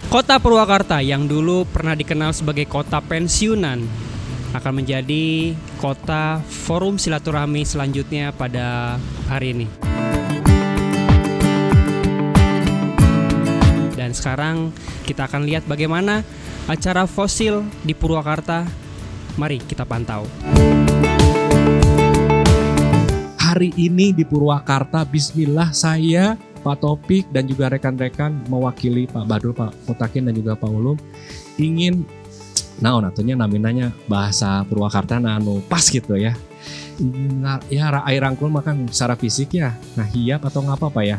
Kota Purwakarta yang dulu pernah dikenal sebagai kota pensiunan akan menjadi kota forum silaturahmi selanjutnya pada hari ini. Dan sekarang kita akan lihat bagaimana acara fosil di Purwakarta. Mari kita pantau. Hari ini di Purwakarta, bismillah, saya, Pak Topik dan juga rekan-rekan mewakili Pak Badul, Pak Mutakin dan juga Pak Ulum ingin natunya naminanya bahasa Purwakarta pas gitu ya. Ya air rangkul makan secara fisik ya. Nah, hiap atau ngapa Pak ya.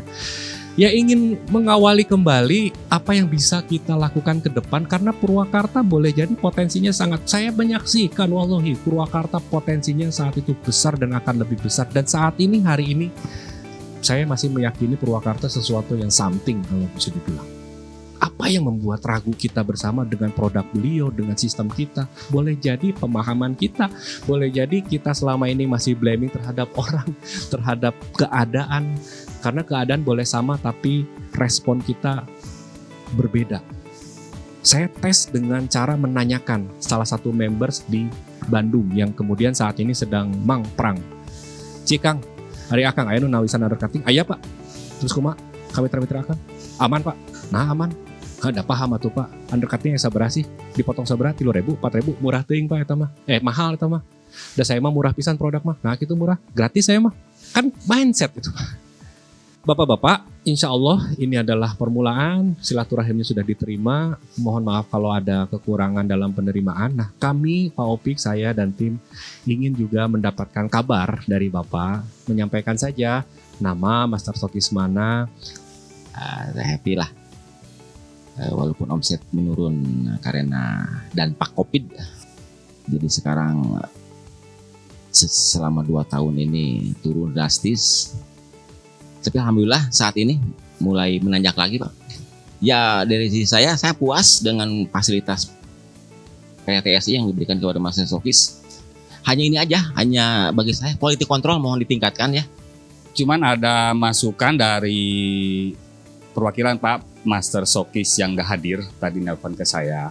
Ya ingin mengawali kembali apa yang bisa kita lakukan ke depan karena Purwakarta boleh jadi potensinya sangat, saya menyaksikan wallahi Purwakarta potensinya saat itu besar dan akan lebih besar, dan saat ini hari ini saya masih meyakini Purwakarta sesuatu yang something kalau bisa dibilang. Apa yang membuat ragu kita bersama dengan produk beliau, dengan sistem kita? Boleh jadi pemahaman kita, boleh jadi kita selama ini masih blaming terhadap orang, terhadap keadaan. Karena keadaan boleh sama tapi respon kita berbeda. Saya tes dengan cara menanyakan salah satu members di Bandung yang kemudian saat ini sedang mangprang. Cikang, hari akang aya nu nawisan undercutting, aya Pak. Terus kumaha? Kawitra-mitra akang? Aman Pak. Nah aman. Ada paham atuh Pak. Undercutting yang sabaraha sih? Dipotong sabaraha 3.000, 4.000, murah teuing Pak eta mah. Mahal eta mah. Da saya mah murah pisan produk mah. Nah kitu murah, gratis saya mah. Kan mindset itu Pak. Bapak-bapak, insya Allah ini adalah permulaan, silaturahimnya sudah diterima. Mohon maaf kalau ada kekurangan dalam penerimaan. Nah, kami, Pak Opik, saya dan tim ingin juga mendapatkan kabar dari Bapak. Menyampaikan saja nama, master stokis mana. Happy lah. Walaupun omset menurun karena dampak COVID. Jadi sekarang selama 2 tahun ini turun drastis. Tapi alhamdulillah saat ini mulai menanjak lagi Pak. Ya dari sisi saya puas dengan fasilitas PTSI yang diberikan kepada Master Stokis. Hanya ini aja, hanya bagi saya quality control mohon ditingkatkan ya. Cuman ada masukan dari perwakilan Pak Master Stokis yang gak hadir tadi nelpon ke saya.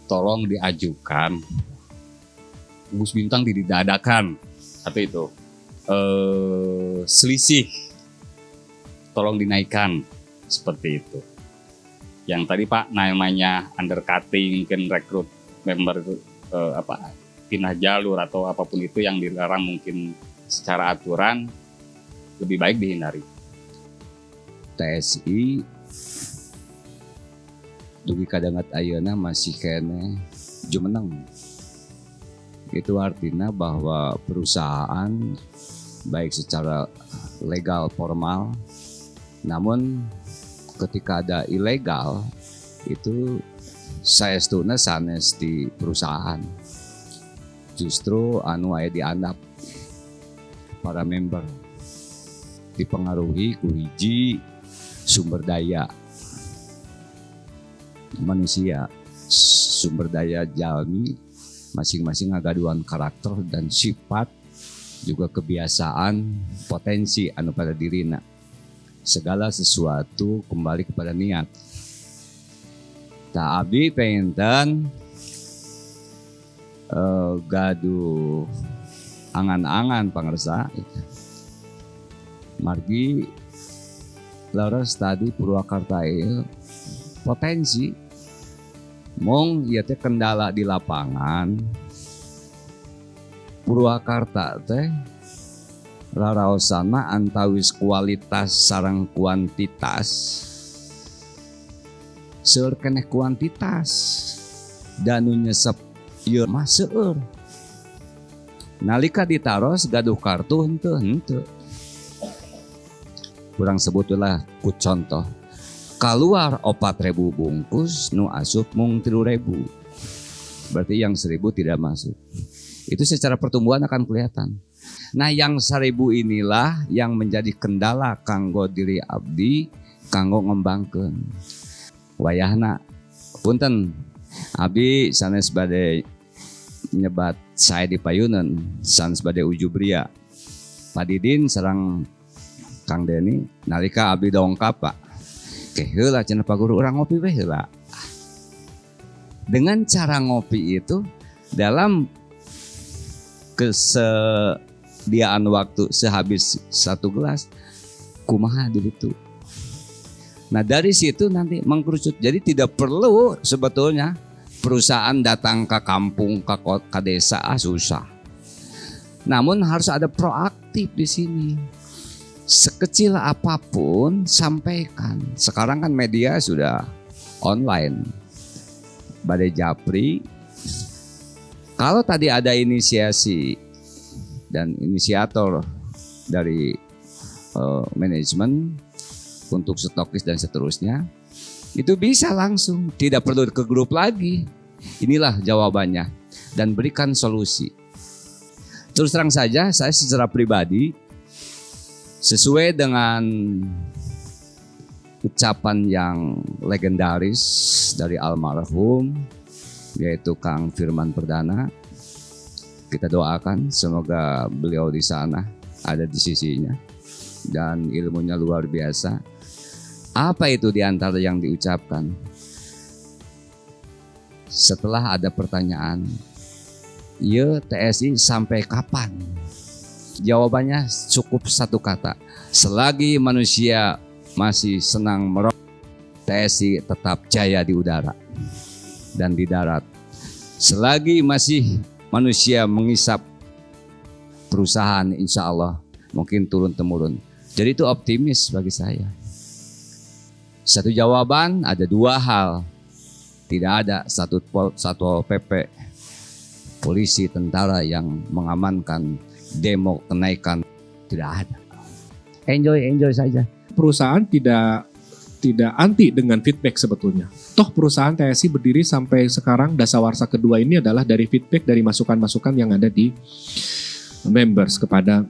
Tolong diajukan Gus Bintang didadakan. Satu itu. Selisih tolong dinaikkan seperti itu. Yang tadi Pak namanya undercutting, mungkin rekrut member pindah jalur atau apapun itu yang dilarang mungkin secara aturan lebih baik dihindari. TSI dugi kadangat ayeuna masih kene jumeneng. Itu artinya bahwa perusahaan baik secara legal formal, namun ketika ada ilegal itu saya setuna sanes di perusahaan justru anu aya diandap para member dipengaruhi ku hiji sumber daya manusia, sumber daya jalmi masing-masing ngagaduan karakter dan sifat juga kebiasaan potensi anu pada dirina. Segala sesuatu kembali kepada niat. Tak abdi penten gaduh angan-angan pangarsa. Margi laras tadi Purwakarta ieu potensi mong ieu teh kendala di lapangan. Purwakarta teh raraosana antawis kualitas sareng kuantitas seueur keneh kuantitas dan nu nyesep ieu mah seueur nalika ditaros gaduh kartu henteu kurang sebutlah ku contoh keluar 4.000 bungkus nu asup mung 3.000 berarti yang 1.000 tidak masuk. Itu secara pertumbuhan akan kelihatan. Nah yang 1.000 inilah yang menjadi kendala kanggo diri abdi, kanggo ngembangkeun. Wayahna, punten, abdi sanes bade nyebat saya di payunan, sanes bade ujubria. Pak Didin sareng Kang Deni, nalika abdi dongkap Pak. Oke, heula cenah Pak Guru, urang ngopi we heula. Dengan cara ngopi itu dalam kesediaan waktu sehabis 1 gelas kumaha di itu. Nah dari situ nanti mengkerucut. Jadi tidak perlu sebetulnya perusahaan datang ke kampung, ke desa, susah. Namun harus ada proaktif di sini. Sekecil apapun sampaikan. Sekarang kan media sudah online. Badai Japri. Kalau tadi ada inisiasi dan inisiator dari manajemen untuk stokis dan seterusnya, itu bisa langsung, tidak perlu ke grup lagi. Inilah jawabannya dan berikan solusi. Terus terang saja, saya secara pribadi sesuai dengan ucapan yang legendaris dari almarhum, yaitu Kang Firman Perdana. Kita doakan semoga beliau di sana ada di sisinya dan ilmunya luar biasa. Apa itu di antara yang diucapkan? Setelah ada pertanyaan, ya TSI sampai kapan? Jawabannya cukup satu kata. Selagi manusia masih senang merokok, TSI tetap jaya di udara dan di darat. Selagi masih manusia mengisap, perusahaan insya Allah mungkin turun-temurun. Jadi itu optimis bagi saya. Satu jawaban, ada 2 hal. Tidak ada satu PP, polisi, tentara yang mengamankan demo kenaikan. Tidak ada. Enjoy saja. Perusahaan tidak anti dengan feedback sebetulnya. Toh perusahaan TSI berdiri sampai sekarang, dasawarsa kedua ini adalah dari feedback dari masukan-masukan yang ada di members kepada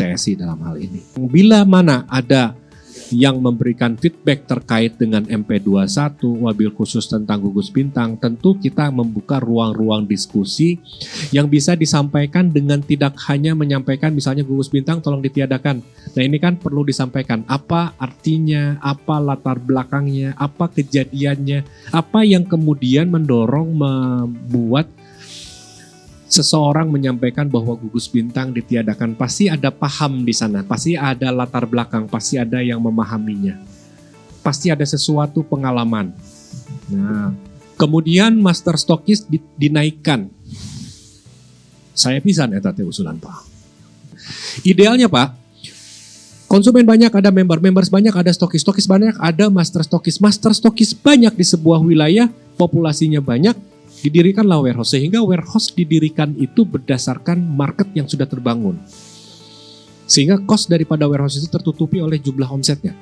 TSI dalam hal ini. Bila mana ada yang memberikan feedback terkait dengan MP21, wabil khusus tentang gugus bintang, tentu kita membuka ruang-ruang diskusi yang bisa disampaikan dengan tidak hanya menyampaikan misalnya gugus bintang tolong ditiadakan. Nah ini kan perlu disampaikan apa artinya, apa latar belakangnya, apa kejadiannya, apa yang kemudian mendorong membuat seseorang menyampaikan bahwa gugus bintang ditiadakan. Pasti ada paham di sana, pasti ada latar belakang, pasti ada yang memahaminya, pasti ada sesuatu pengalaman. Nah, kemudian master stokis dinaikkan. Saya pisan eta teh usulan Pak. Idealnya Pak, konsumen banyak ada members banyak ada stokis banyak ada master stokis banyak di sebuah wilayah, populasinya banyak. Didirikanlah warehouse, sehingga warehouse didirikan itu berdasarkan market yang sudah terbangun. Sehingga cost daripada warehouse itu tertutupi oleh jumlah omsetnya.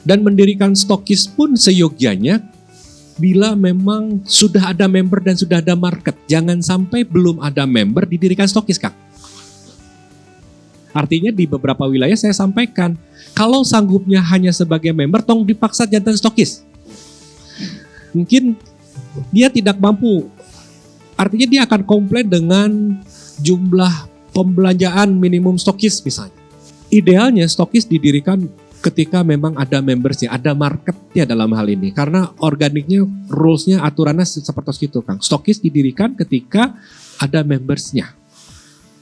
Dan mendirikan stokis pun seyogyanya bila memang sudah ada member dan sudah ada market. Jangan sampai belum ada member didirikan stokis, Kang. Artinya di beberapa wilayah saya sampaikan, kalau sanggupnya hanya sebagai member, tong dipaksa jantan stokis. Mungkin dia tidak mampu, artinya dia akan komplain dengan jumlah pembelanjaan minimum stokis misalnya. Idealnya stokis didirikan ketika memang ada membersnya, ada marketnya dalam hal ini. Karena organiknya, rulesnya, aturannya seperti itu Kang. Stokis didirikan ketika ada membersnya.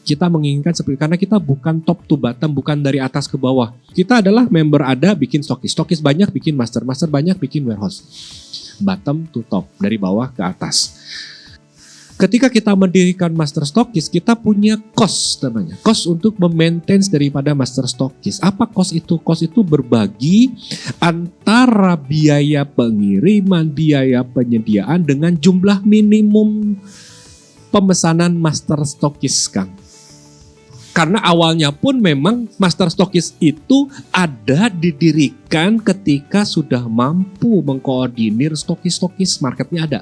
Kita menginginkan seperti, karena kita bukan top to bottom, bukan dari atas ke bawah. Kita adalah member ada, bikin stokis banyak, bikin master banyak, bikin warehouse. Bottom to top, dari bawah ke atas. Ketika kita mendirikan master stokis, kita punya cost namanya. Cost untuk memaintain daripada master stokis. Apa cost itu? Cost itu berbagi antara biaya pengiriman, biaya penyediaan dengan jumlah minimum pemesanan master stokis, Kang. Karena awalnya pun memang master stokis itu ada didirikan ketika sudah mampu mengkoordinir stokis-stokis, marketnya ada.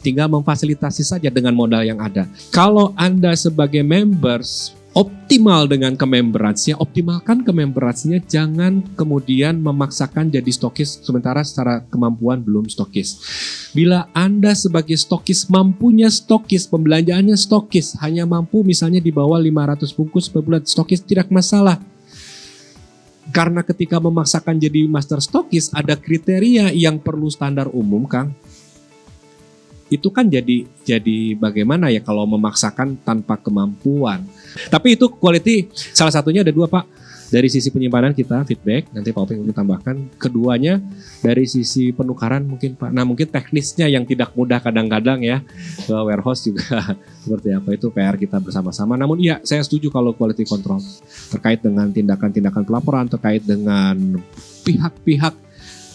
Tinggal memfasilitasi saja dengan modal yang ada. Kalau Anda sebagai members optimal dengan kememberannya, optimalkan kememberannya, jangan kemudian memaksakan jadi stokis sementara secara kemampuan belum stokis. Bila Anda sebagai stokis mampunya stokis, pembelanjaannya stokis, hanya mampu misalnya di bawah 500 bungkus per bulan, stokis tidak masalah. karena ketika memaksakan jadi master stokis ada kriteria yang perlu standar umum, Kang. Itu kan jadi bagaimana ya kalau memaksakan tanpa kemampuan. Tapi itu quality, salah satunya ada dua, Pak. Dari sisi penyimpanan kita feedback, nanti Pak Opik mungkin tambahkan. Keduanya dari sisi penukaran mungkin Pak. Nah mungkin teknisnya yang tidak mudah kadang-kadang ya, ke warehouse juga seperti apa, itu PR kita bersama-sama. Namun iya, saya setuju kalau quality control terkait dengan tindakan-tindakan pelaporan, terkait dengan pihak-pihak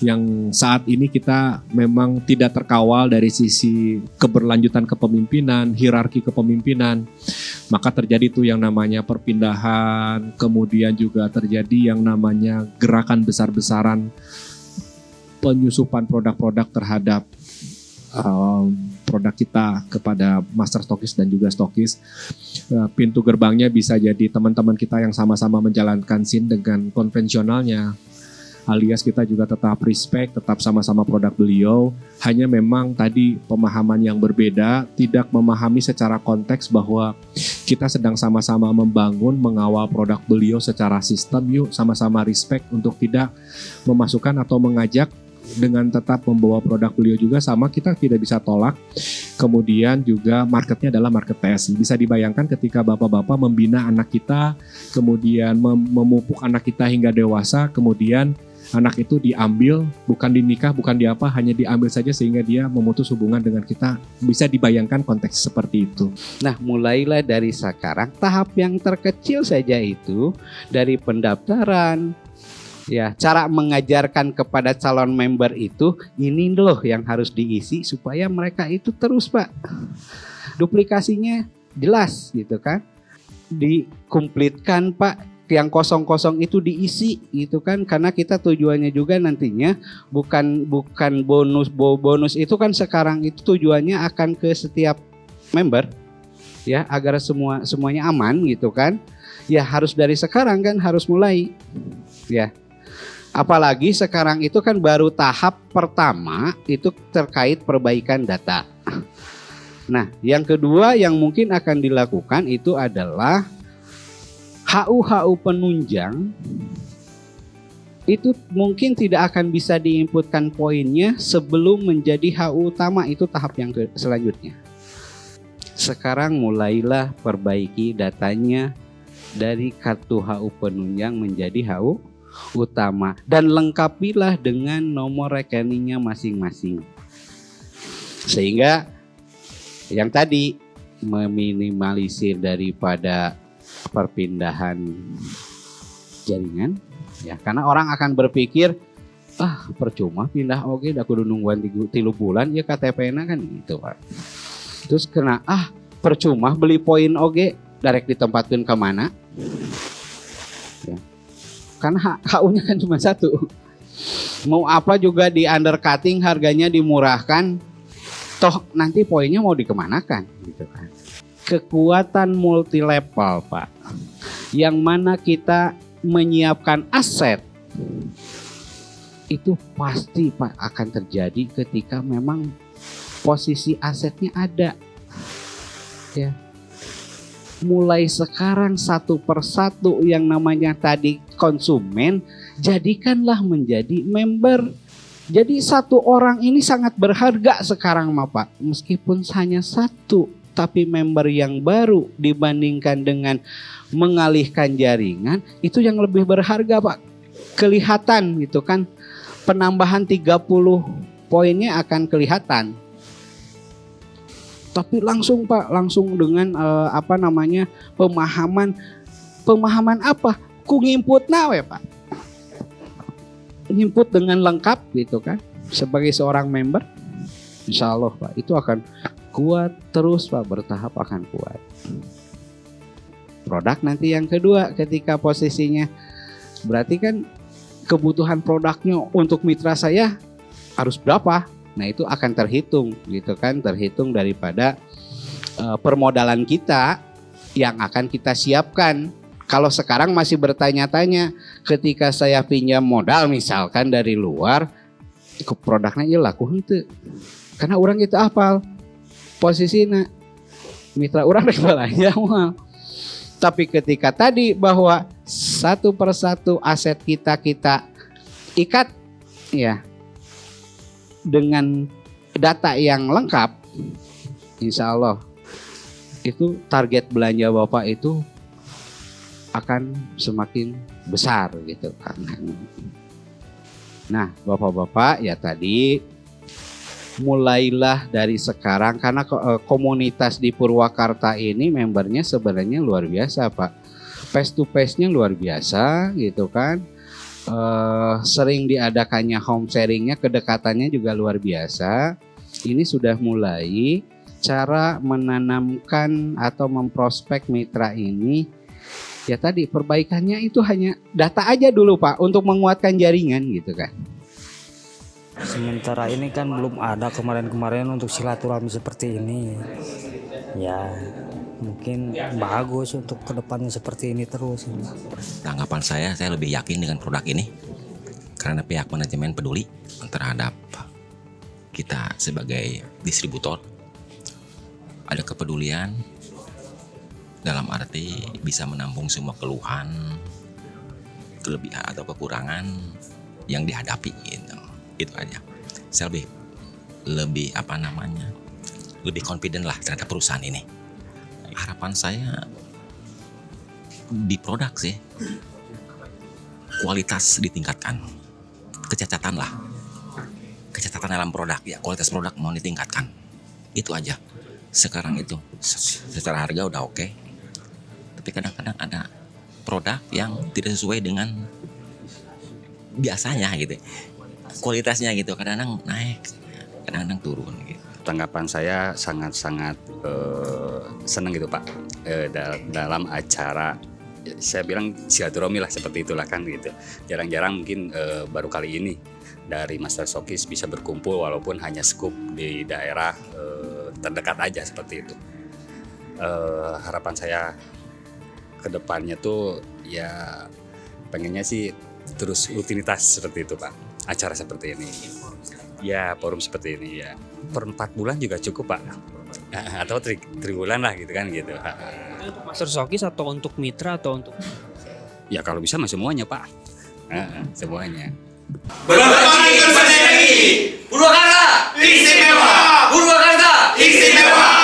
yang saat ini kita memang tidak terkawal dari sisi keberlanjutan kepemimpinan, hierarki kepemimpinan. Maka terjadi tuh yang namanya perpindahan, kemudian juga terjadi yang namanya gerakan besar-besaran penyusupan produk-produk terhadap produk kita kepada master stokis dan juga stokis. Pintu gerbangnya bisa jadi teman-teman kita yang sama-sama menjalankan SIN dengan konvensionalnya, alias kita juga tetap respect, tetap sama-sama produk beliau, hanya memang tadi pemahaman yang berbeda, tidak memahami secara konteks bahwa kita sedang sama-sama membangun, mengawal produk beliau secara sistem, yuk sama-sama respect untuk tidak memasukkan atau mengajak dengan tetap membawa produk beliau juga sama, kita tidak bisa tolak. Kemudian juga marketnya adalah market TSI. Bisa dibayangkan ketika bapak-bapak membina anak kita, kemudian memupuk anak kita hingga dewasa, kemudian anak itu diambil, bukan dinikah, bukan diapa, hanya diambil saja sehingga dia memutus hubungan dengan kita. Bisa dibayangkan konteks seperti itu. Nah, mulailah dari sekarang, tahap yang terkecil saja itu, dari pendaftaran, ya, cara mengajarkan kepada calon member itu, ini loh yang harus diisi supaya mereka itu terus, Pak. Duplikasinya jelas gitu kan. Dikumplitkan, Pak. Yang kosong-kosong itu diisi gitu kan, karena kita tujuannya juga nantinya bukan bonus itu kan sekarang itu tujuannya akan ke setiap member ya, agar semuanya aman gitu kan ya, harus dari sekarang kan harus mulai ya, apalagi sekarang itu kan baru tahap pertama itu terkait perbaikan data. Nah yang kedua yang mungkin akan dilakukan itu adalah HU penunjang itu mungkin tidak akan bisa diinputkan poinnya sebelum menjadi HU utama, itu tahap yang selanjutnya. Sekarang mulailah perbaiki datanya dari kartu HU penunjang menjadi HU utama dan lengkapilah dengan nomor rekeningnya masing-masing. Sehingga yang tadi meminimalisir daripada perpindahan jaringan ya, karena orang akan berpikir percuma pindah oke dah kudu nungguan 3 bulan ya KTP-na kan gitu Pak. Terus kena percuma beli poin oke direct ditempatkan ke mana ya, karena HU-nya kan cuma satu, mau apa juga di undercutting, harganya dimurahkan, toh nanti poinnya mau dikemanakan gitu kan. Kekuatan multi level Pak, yang mana kita menyiapkan aset itu pasti Pak akan terjadi ketika memang posisi asetnya ada ya. Mulai sekarang satu persatu yang namanya tadi konsumen jadikanlah menjadi member. Jadi satu orang ini sangat berharga sekarang Pak, meskipun hanya satu, tapi member yang baru dibandingkan dengan mengalihkan jaringan itu yang lebih berharga Pak. Kelihatan gitu kan, penambahan 30 poinnya akan kelihatan. Tapi langsung Pak, langsung dengan pemahaman apa? Ku nginput nawe Pak. Nginput dengan lengkap gitu kan, sebagai seorang member, insya Allah Pak itu akan kuat terus Pak, bertahap akan kuat. Produk nanti yang kedua ketika posisinya, berarti kan kebutuhan produknya untuk mitra saya harus berapa? Nah itu akan terhitung gitu kan, terhitung daripada permodalan kita yang akan kita siapkan. Kalau sekarang masih bertanya-tanya, ketika saya pinjam modal misalkan dari luar, produknya ya laku henteu. Karena orang kita hafal posisinya, mitra orang rek balanja moal. Tapi ketika tadi bahwa satu persatu aset kita ikat ya dengan data yang lengkap, insya Allah itu target belanja Bapak itu akan semakin besar gitu kan. Nah, Bapak-bapak ya tadi mulailah dari sekarang karena komunitas di Purwakarta ini membernya sebenarnya luar biasa, Pak. Face to face-nya luar biasa gitu kan. Sering diadakannya home sharingnya, kedekatannya juga luar biasa. Ini sudah mulai cara menanamkan atau memprospek mitra ini. Ya tadi perbaikannya itu hanya data aja dulu, Pak, untuk menguatkan jaringan gitu kan. Sementara ini kan belum ada kemarin-kemarin untuk silaturahmi seperti ini. Ya mungkin bagus untuk kedepannya seperti ini terus. Tanggapan saya lebih yakin dengan produk ini karena pihak manajemen peduli terhadap kita sebagai distributor. Ada kepedulian dalam arti bisa menampung semua keluhan, kelebihan atau kekurangan yang dihadapi gitu. Itu aja. Saya lebih lebih confident lah terhadap perusahaan ini. Harapan saya di produk sih kualitas ditingkatkan, kecacatan dalam produk ya, kualitas produk mau ditingkatkan, itu aja. Sekarang itu secara harga udah oke, tapi kadang-kadang ada produk yang tidak sesuai dengan biasanya gitu, kualitasnya gitu, kadang-kadang naik, kadang-kadang turun gitu. Tanggapan saya sangat-sangat senang gitu Pak, dalam acara saya bilang silaturahmi lah, seperti itulah kan gitu. Jarang-jarang mungkin baru kali ini dari Master Showcase bisa berkumpul walaupun hanya skup di daerah terdekat aja seperti itu. Harapan saya ke depannya tuh ya pengennya sih terus rutinitas seperti itu Pak, acara seperti ini. Ya, forum seperti ini ya. Per 4 bulan juga cukup Pak. Atau 3 bulan lah gitu kan gitu. Untuk Master Showcase atau untuk mitra atau untuk? Ya kalau bisa mah semuanya Pak. Semuanya. Berbagi bersama Purwakarta istimewa. Purwakarta istimewa.